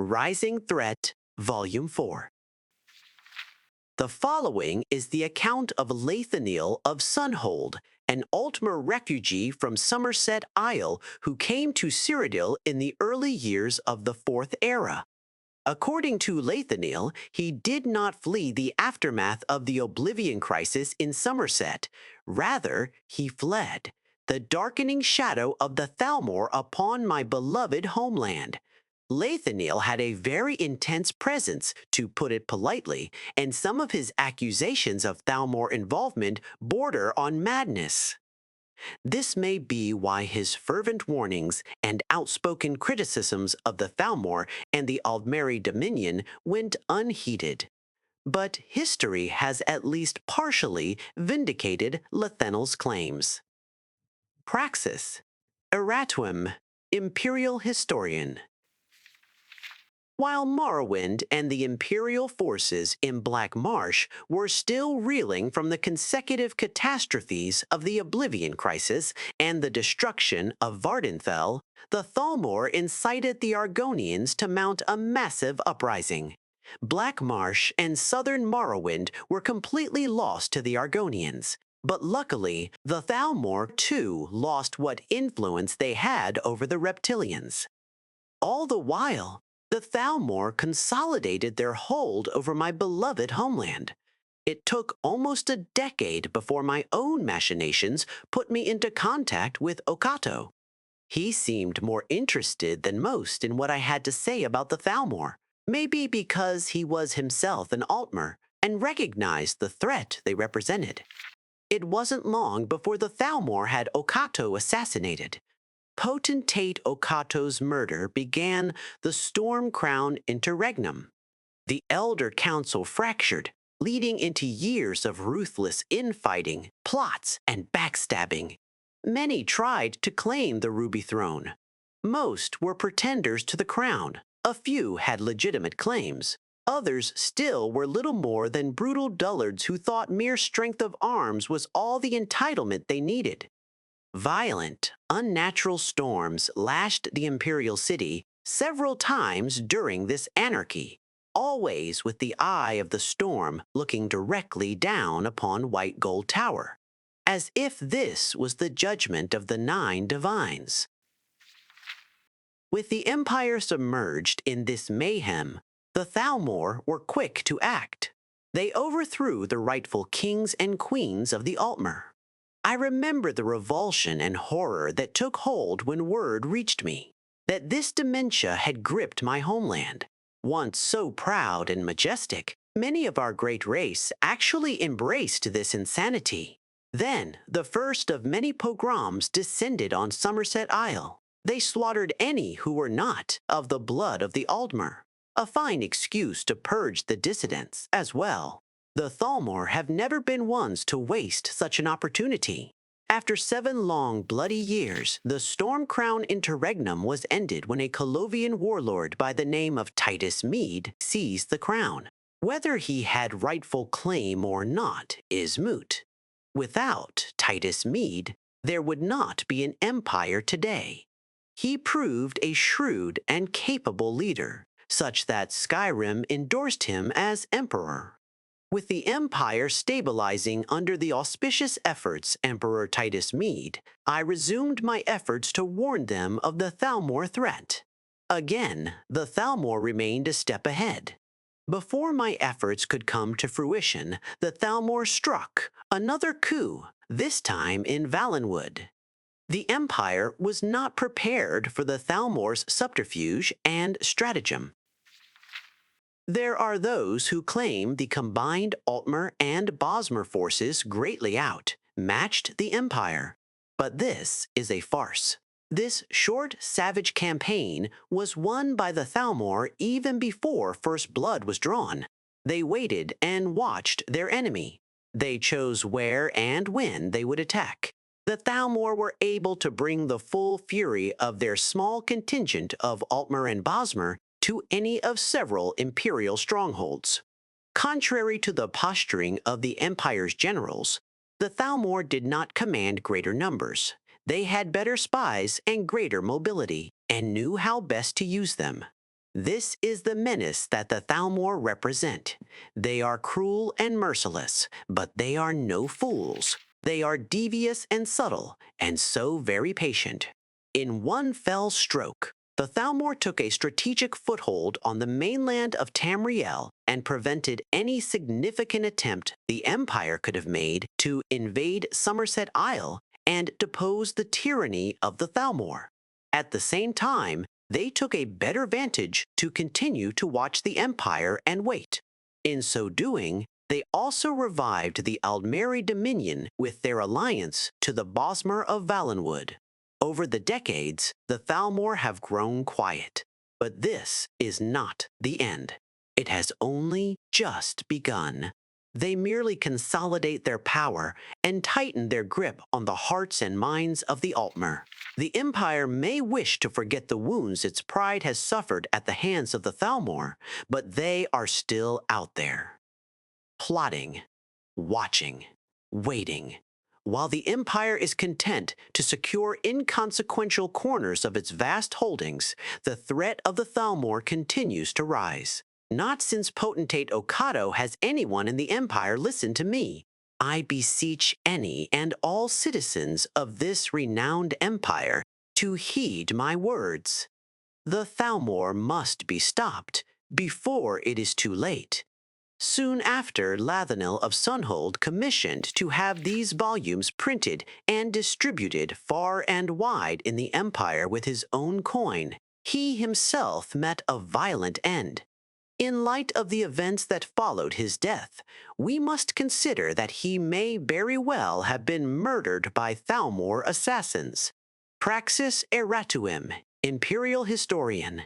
Rising Threat, Volume 4. The following is the account of Lathaniel of Sunhold, an Altmer refugee from Somerset Isle who came to Cyrodiil in the early years of the Fourth Era. According to Lathaniel, he did not flee the aftermath of the Oblivion Crisis in Somerset. Rather, he fled the darkening shadow of the Thalmor upon my beloved homeland. Lathaniel had a very intense presence, to put it politely, and some of his accusations of Thalmor involvement border on madness. This may be why his fervent warnings and outspoken criticisms of the Thalmor and the Aldmeri Dominion went unheeded. But history has at least partially vindicated Lathaniel's claims. Praxis, Eratuum, Imperial Historian. While Morrowind and the Imperial forces in Black Marsh were still reeling from the consecutive catastrophes of the Oblivion Crisis and the destruction of Vvardenfell, the Thalmor incited the Argonians to mount a massive uprising. Black Marsh and southern Morrowind were completely lost to the Argonians, but luckily, the Thalmor too lost what influence they had over the Reptilians. All the while, the Thalmor consolidated their hold over my beloved homeland. It took almost a decade before my own machinations put me into contact with Okato. He seemed more interested than most in what I had to say about the Thalmor, maybe because he was himself an Altmer and recognized the threat they represented. It wasn't long before the Thalmor had Okato assassinated. Potentate Okato's murder began the Storm Crown Interregnum. The Elder Council fractured, leading into years of ruthless infighting, plots, and backstabbing. Many tried to claim the Ruby Throne. Most were pretenders to the crown. A few had legitimate claims. Others still were little more than brutal dullards who thought mere strength of arms was all the entitlement they needed. Violent, unnatural storms lashed the imperial city several times during this anarchy, always with the eye of the storm looking directly down upon White Gold Tower, as if this was the judgment of the 9 divines. With the empire submerged in this mayhem, the Thalmor were quick to act. They overthrew the rightful kings and queens of the Altmer. I remember the revulsion and horror that took hold when word reached me that this dementia had gripped my homeland. Once so proud and majestic, many of our great race actually embraced this insanity. Then, the first of many pogroms descended on Somerset Isle. They slaughtered any who were not of the blood of the Aldmer, a fine excuse to purge the dissidents as well. The Thalmor have never been ones to waste such an opportunity. After 7 long, bloody years, the Storm Crown Interregnum was ended when a Colovian warlord by the name of Titus Mede seized the crown. Whether he had rightful claim or not is moot. Without Titus Mede, there would not be an empire today. He proved a shrewd and capable leader, such that Skyrim endorsed him as emperor. With the empire stabilizing under the auspicious efforts Emperor Titus Mede, I resumed my efforts to warn them of the Thalmor threat. Again, the Thalmor remained a step ahead. Before my efforts could come to fruition, the Thalmor struck another coup, this time in Valenwood. The empire was not prepared for the Thalmor's subterfuge and stratagem. There are those who claim the combined Altmer and Bosmer forces greatly matched the Empire. But this is a farce. This short, savage campaign was won by the Thalmor even before first blood was drawn. They waited and watched their enemy. They chose where and when they would attack. The Thalmor were able to bring the full fury of their small contingent of Altmer and Bosmer to any of several imperial strongholds. Contrary to the posturing of the Empire's generals, the Thalmor did not command greater numbers. They had better spies and greater mobility, and knew how best to use them. This is the menace that the Thalmor represent. They are cruel and merciless, but they are no fools. They are devious and subtle, and so very patient. In one fell stroke, the Thalmor took a strategic foothold on the mainland of Tamriel and prevented any significant attempt the Empire could have made to invade Somerset Isle and depose the tyranny of the Thalmor. At the same time, they took a better vantage to continue to watch the Empire and wait. In so doing, they also revived the Aldmeri dominion with their alliance to the Bosmer of Valenwood. Over the decades, the Thalmor have grown quiet, but this is not the end. It has only just begun. They merely consolidate their power and tighten their grip on the hearts and minds of the Altmer. The Empire may wish to forget the wounds its pride has suffered at the hands of the Thalmor, but they are still out there, plotting, watching, waiting. While the Empire is content to secure inconsequential corners of its vast holdings, the threat of the Thalmor continues to rise. Not since potentate Okado has anyone in the Empire listened to me. I beseech any and all citizens of this renowned empire to heed my words. The Thalmor must be stopped before it is too late. Soon after, Lathanil of Sunhold commissioned to have these volumes printed and distributed far and wide in the empire with his own coin. He himself met a violent end. In light of the events that followed his death, we must consider that he may very well have been murdered by Thalmor assassins. Praxis Erratuum, Imperial Historian.